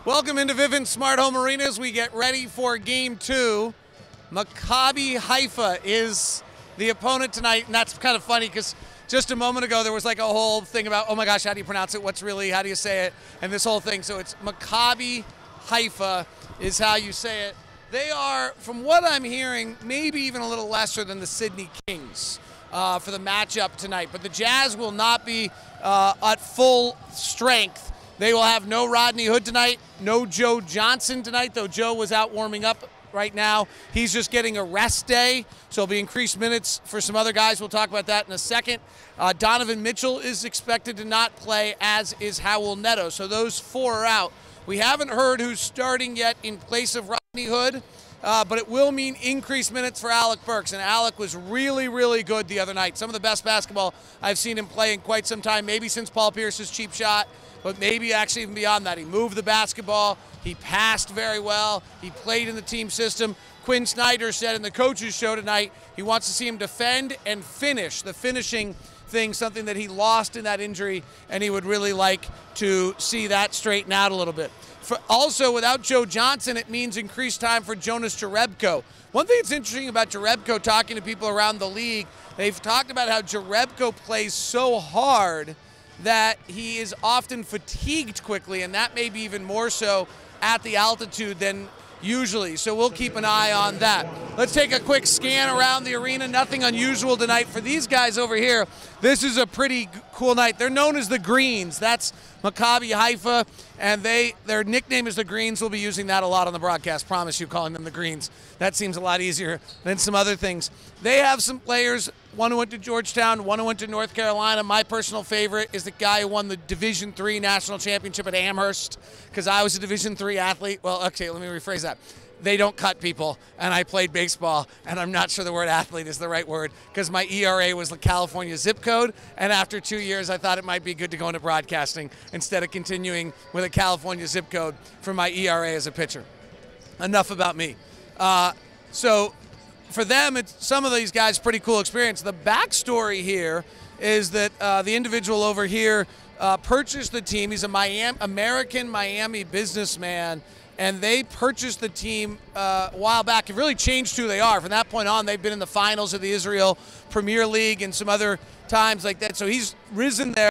Welcome into Vivint Smart Home Arena as we get ready for Game 2. Maccabi Haifa is the opponent tonight, and that's kind of funny because just a moment ago there was like a whole thing about, oh my gosh, how do you pronounce it? How do you say it? And this whole thing. So it's Maccabi Haifa is how you say it. They are, from what I'm hearing, maybe even a little lesser than the Sydney Kings for the matchup tonight. But the Jazz will not be at full strength. They will have no Rodney Hood tonight, no Joe Johnson tonight, though Joe was out warming up right now. He's just getting a rest day, so it'll be increased minutes for some other guys. We'll talk about that in a second. Donovan Mitchell is expected to not play, as is Howell Neto. So those four are out. We haven't heard who's starting yet in place of Rodney Hood, but it will mean increased minutes for Alec Burks. And Alec was really, really good the other night. Some of the best basketball I've seen him play in quite some time, maybe since Paul Pierce's cheap shot, but maybe actually even beyond that. He moved the basketball. He passed very well. He played in the team system. Quinn Snyder said in the coaches show tonight he wants to see him defend and finish. The finishing thing, something that he lost in that injury, and he would really like to see that straighten out a little bit. Also, without Joe Johnson, it means increased time for Jonas Jerebko. One thing that's interesting about Jerebko, talking to people around the league, they've talked about how Jerebko plays so hard that he is often fatigued quickly, and that may be even more so at the altitude than usually. So we'll keep an eye on that. Let's take a quick scan around the arena. Nothing unusual tonight for these guys over here. This is a pretty cool night. They're known as the Greens. That's Maccabi Haifa, and their nickname is the Greens. We'll be using that a lot on the broadcast. Promise you, calling them the Greens. That seems a lot easier than some other things. They have some players, one who went to Georgetown, one who went to North Carolina. My personal favorite is the guy who won the Division III national championship at Amherst, because I was a Division III athlete. Well, okay, let me rephrase that. They don't cut people, and I played baseball, and I'm not sure the word athlete is the right word, because my ERA was the California zip code, and after 2 years, I thought it might be good to go into broadcasting instead of continuing with a California zip code for my ERA as a pitcher. Enough about me. So for them, some of these guys, pretty cool experience. The backstory here is that the individual over here purchased the team. He's a American Miami businessman, and they purchased the team a while back. It really changed who they are. From that point on, they've been in the finals of the Israel Premier League and some other times like that. So he's risen their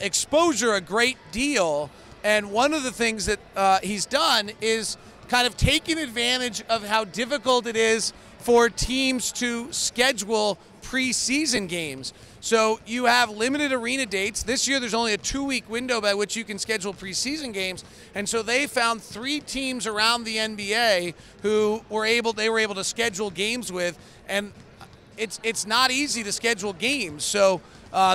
exposure a great deal. And one of the things that he's done is kind of taken advantage of how difficult it is for teams to schedule preseason games. So you have limited arena dates. This year there's only a 2-week window by which you can schedule preseason games. And so they found 3 teams around the NBA who they were able to schedule games with, and it's not easy to schedule games. So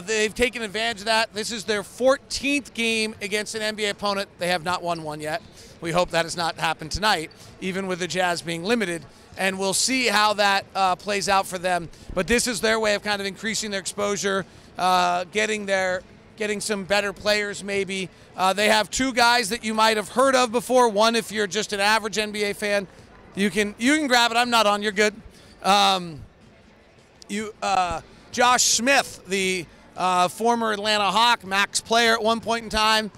they've taken advantage of that. This is their 14th game against an NBA opponent. They have not won one yet. We hope that has not happened tonight, even with the Jazz being limited. And we'll see how that plays out for them. But this is their way of kind of increasing their exposure, getting some better players maybe. They have 2 guys that you might have heard of before. One, if you're just an average NBA fan, you can grab it. I'm not on. You're good. Josh Smith, the former Atlanta Hawk, max player at one point in time,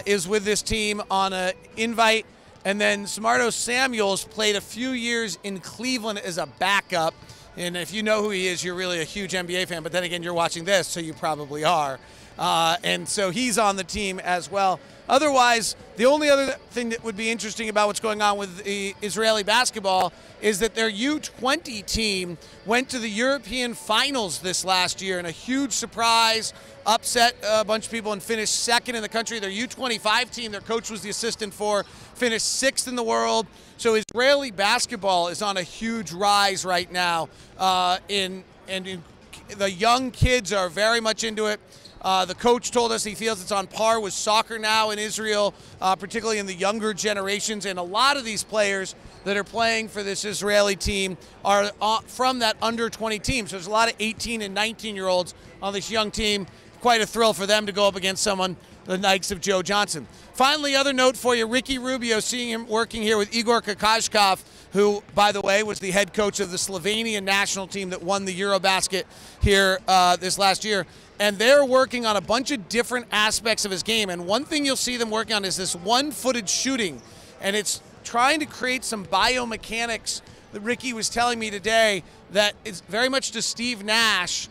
is with this team on an invite. And then Samardo Samuels played a few years in Cleveland as a backup. And if you know who he is, you're really a huge NBA fan. But then again, you're watching this, so you probably are. And so he's on the team as well. Otherwise, the only other thing that would be interesting about what's going on with the Israeli basketball is that their U20 team went to the European finals this last year, and a huge surprise, upset a bunch of people and finished 2nd in the country. Their U25 team, their coach was the assistant for, finished 6th in the world. So Israeli basketball is on a huge rise right now, and the young kids are very much into it. The coach told us he feels it's on par with soccer now in Israel, particularly in the younger generations. And a lot of these players that are playing for this Israeli team are from that under-20 team. So there's a lot of 18 and 19-year-olds on this young team. Quite a thrill for them to go up against someone the likes of Joe Johnson. Finally, other note for you, Ricky Rubio, seeing him working here with Igor Kakashkov, who, by the way, was the head coach of the Slovenian national team that won the Eurobasket here this last year. and they're working on a bunch of different aspects of his game. And one thing you'll see them working on is this one-footed shooting, and it's trying to create some biomechanics that Ricky was telling me today that is very much to Steve Nash.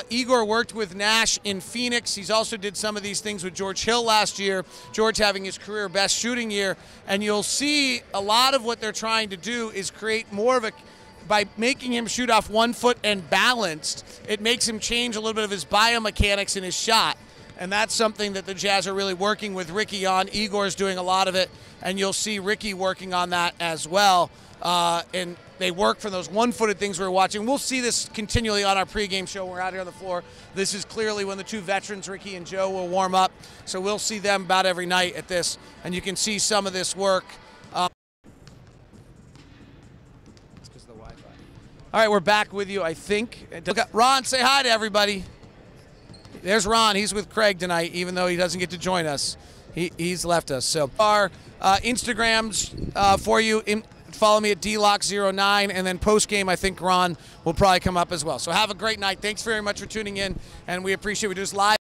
Igor worked with Nash in Phoenix. He's also did some of these things with George Hill last year, George having his career best shooting year. And you'll see a lot of what they're trying to do is create more of a, by making him shoot off 1 foot and balanced, it makes him change a little bit of his biomechanics in his shot. And that's something that the Jazz are really working with Ricky on. Igor's doing a lot of it, and you'll see Ricky working on that as well. And they work for those one-footed things we're watching. We'll see this continually on our pregame show. We're out here on the floor. This is clearly when the two veterans, Ricky and Joe, will warm up. So we'll see them about every night at this, and you can see some of this work. It's because of the Wi-Fi. All right, we're back with you, I think. Look at Ron, say hi to everybody. There's Ron. He's with Craig tonight, even though he doesn't get to join us. He's left us. So our Instagrams for you. Follow me at DLock09, and then post-game, I think Ron will probably come up as well. So have a great night. Thanks very much for tuning in, and we appreciate we do this live.